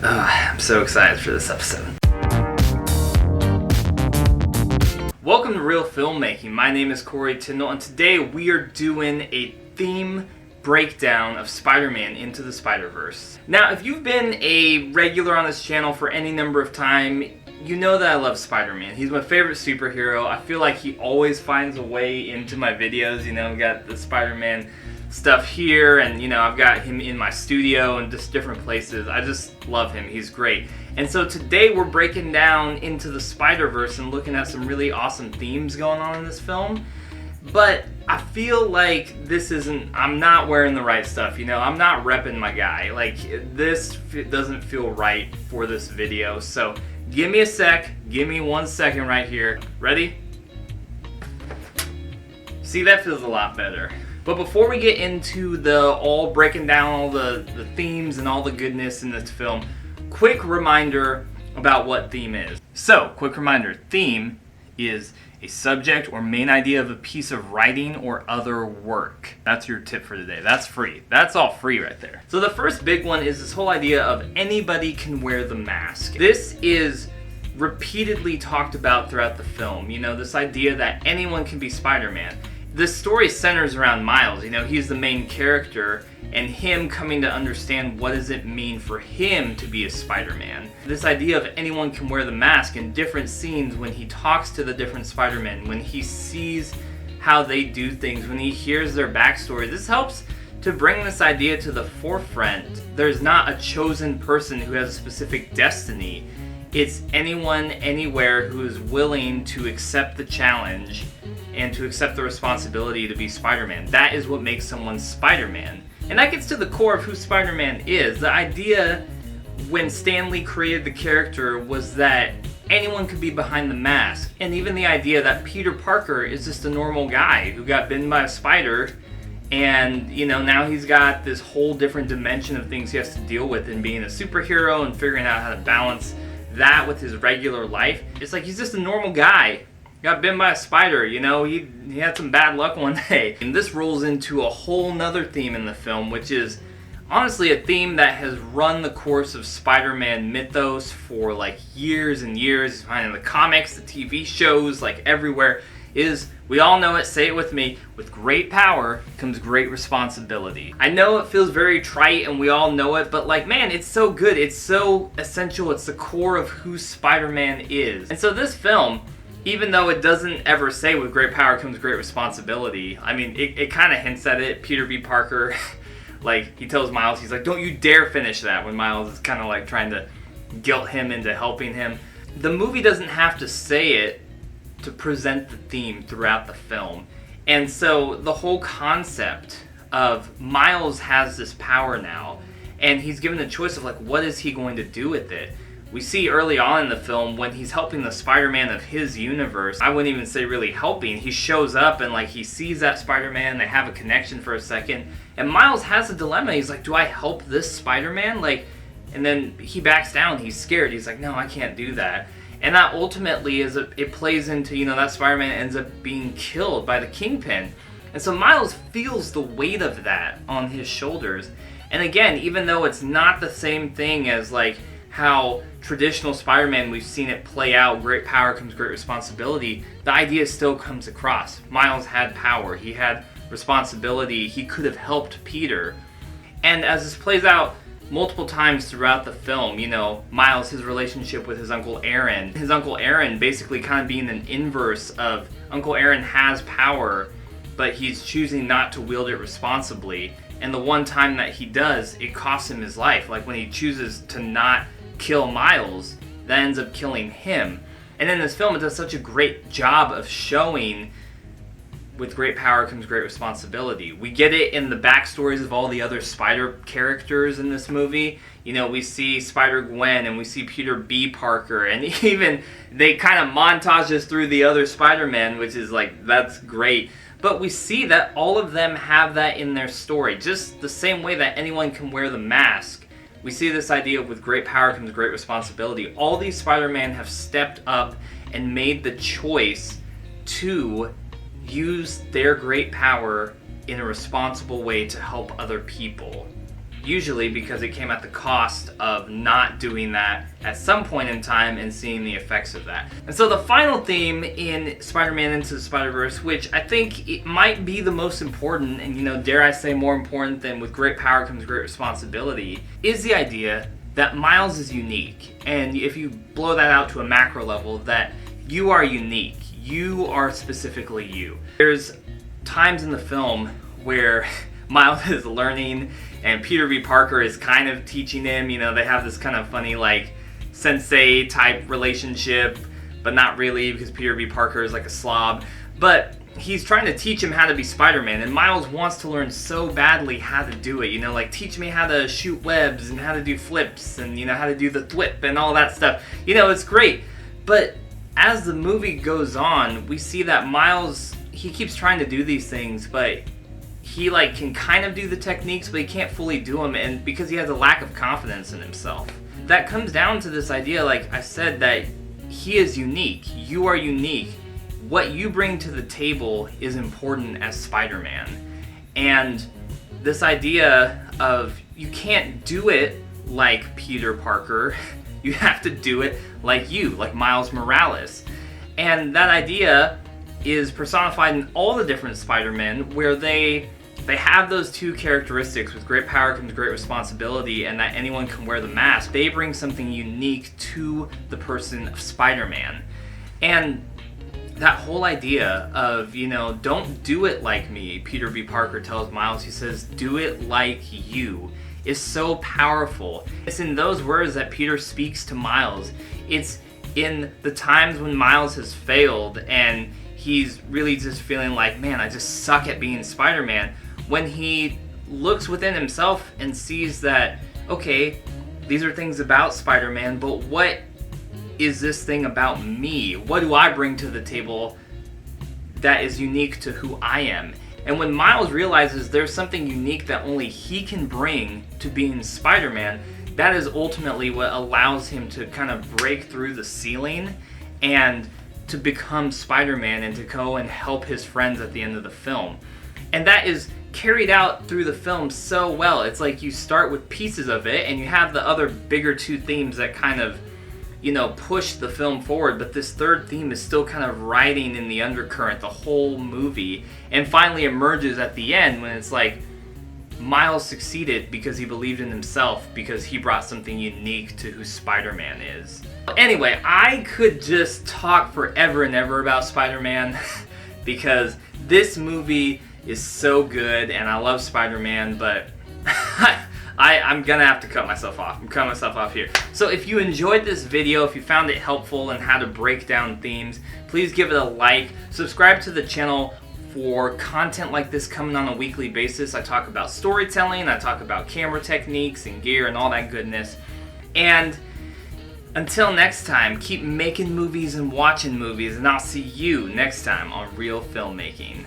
I'm so excited for this episode. Welcome to Reel Filmmaking. My name is Corey Tindall, and today we are doing a theme breakdown of Spider-Man Into the Spider-Verse. Now, if you've been a regular on this channel for any number of time, you know that I love Spider-Man. He's my favorite superhero. I feel like he always finds a way into my videos. You know, we got the Spider-Man stuff here, and you know, I've got him in my studio and just different places. I just love him. He's great. And so today we're breaking down Into the Spider-Verse and looking at some really awesome themes going on in this film. But I feel like I'm not wearing the right stuff, you know? I'm not repping my guy. Like, this doesn't feel right for this video. So give me a sec. Give me 1 second right here. Ready? See, that feels a lot better. But before we get into breaking down all the themes and all the goodness in this film, quick reminder about what theme is. So, quick reminder, theme is a subject or main idea of a piece of writing or other work. That's your tip for today. That's free. That's all free right there. So the first big one is this whole idea of anybody can wear the mask. This is repeatedly talked about throughout the film. You know, this idea that anyone can be Spider-Man. This story centers around Miles. You know, he's the main character, and him coming to understand what does it mean for him to be a Spider-Man. This idea of anyone can wear the mask in different scenes, when he talks to the different Spider-Men, when he sees how they do things, when he hears their backstory, this helps to bring this idea to the forefront. There's not a chosen person who has a specific destiny. It's anyone, anywhere who is willing to accept the challenge and to accept the responsibility to be Spider-Man. That is what makes someone Spider-Man. And that gets to the core of who Spider-Man is. The idea when Stan Lee created the character was that anyone could be behind the mask. And even the idea that Peter Parker is just a normal guy who got bitten by a spider, and you know, now he's got this whole different dimension of things he has to deal with in being a superhero and figuring out how to balance that with his regular life. It's like he's just a normal guy. Got bitten by a spider, you know, he had some bad luck one day. And this rolls into a whole nother theme in the film, which is honestly a theme that has run the course of Spider-Man mythos for like years and years. You find in the comics, the TV shows, like everywhere, is, we all know it, say it with me, with great power comes great responsibility. I know it feels very trite and we all know it, but like, man, it's so good. It's so essential. It's the core of who Spider-Man is. And so this film, even though it doesn't ever say with great power comes great responsibility, I mean, it kind of hints at it. Peter B. Parker, like, he tells Miles, he's like, don't you dare finish that, when Miles is kind of like trying to guilt him into helping him. The movie doesn't have to say it to present the theme throughout the film. And so the whole concept of Miles has this power now, and he's given the choice of like, what is he going to do with it? We see early on in the film when he's helping the Spider-Man of his universe, I wouldn't even say really helping, he shows up and like he sees that Spider-Man, they have a connection for a second, and Miles has a dilemma. He's like, do I help this Spider-Man? Like, and then he backs down, he's scared, he's like, no, I can't do that. And that ultimately it plays into, you know, that Spider-Man ends up being killed by the Kingpin. And so Miles feels the weight of that on his shoulders. And again, even though it's not the same thing as like how traditional Spider-Man, we've seen it play out, great power comes great responsibility, the idea still comes across. Miles had power, he had responsibility, he could have helped Peter. And as this plays out multiple times throughout the film, you know, Miles, his relationship with his Uncle Aaron basically kind of being an inverse of Uncle Aaron has power, but he's choosing not to wield it responsibly. And the one time that he does, it costs him his life. Like when he chooses to not kill Miles, that ends up killing him. And in this film, it does such a great job of showing with great power comes great responsibility. We get it in the backstories of all the other Spider characters in this movie. You know, we see Spider-Gwen and we see Peter B. Parker, and even they kind of montage us through the other Spider-Man, which is like, that's great. But we see that all of them have that in their story, just the same way that anyone can wear the mask. We see this idea of with great power comes great responsibility. All these Spider-Man have stepped up and made the choice to use their great power in a responsible way to help other people. usually because it came at the cost of not doing that at some point in time and seeing the effects of that. And so the final theme in Spider-Man Into the Spider-Verse, which I think it might be the most important, and dare I say more important than with great power comes great responsibility, is the idea that Miles is unique. And if you blow that out to a macro level, that you are unique. You are specifically you. There's times in the film where Miles is learning and Peter B. Parker is kind of teaching him. They have this kind of funny like sensei type relationship, but not really because Peter B. Parker is like a slob. But he's trying to teach him how to be Spider-Man, and Miles wants to learn so badly how to do it. Like teach me how to shoot webs and how to do flips and how to do the thwip and all that stuff. It's great. But as the movie goes on, we see that Miles, he keeps trying to do these things, but he can kind of do the techniques, but he can't fully do them, and because he has a lack of confidence in himself. That comes down to this idea, like I said, that he is unique. You are unique. What you bring to the table is important as Spider-Man. And this idea of you can't do it like Peter Parker, you have to do it like Miles Morales. And that idea is personified in all the different Spider-Men, where they have those two characteristics. With great power comes great responsibility, and that anyone can wear the mask. They bring something unique to the person of Spider-Man. And that whole idea of, don't do it like me, Peter B. Parker tells Miles, he says, do it like you, is so powerful. It's in those words that Peter speaks to Miles. It's in the times when Miles has failed and he's really just feeling like, man, I just suck at being Spider-Man. When he looks within himself and sees that, okay, these are things about Spider-Man, but what is this thing about me? What do I bring to the table that is unique to who I am? And when Miles realizes there's something unique that only he can bring to being Spider-Man, that is ultimately what allows him to kind of break through the ceiling and to become Spider-Man and to go and help his friends at the end of the film. And that is carried out through the film so well. It's like you start with pieces of it and you have the other bigger two themes that kind of, push the film forward, but this third theme is still kind of riding in the undercurrent the whole movie, and finally emerges at the end when it's like Miles succeeded because he believed in himself, because he brought something unique to who Spider-Man is. Anyway, I could just talk forever and ever about Spider-Man because this movie is so good and I love Spider-Man, but I'm gonna have to cut myself off. I'm cutting myself off here. So if you enjoyed this video, if you found it helpful in how to break down themes, please give it a like. Subscribe to the channel for content like this coming on a weekly basis. I talk about storytelling, I talk about camera techniques and gear and all that goodness. And until next time, keep making movies and watching movies, and I'll see you next time on Reel Filmmaking.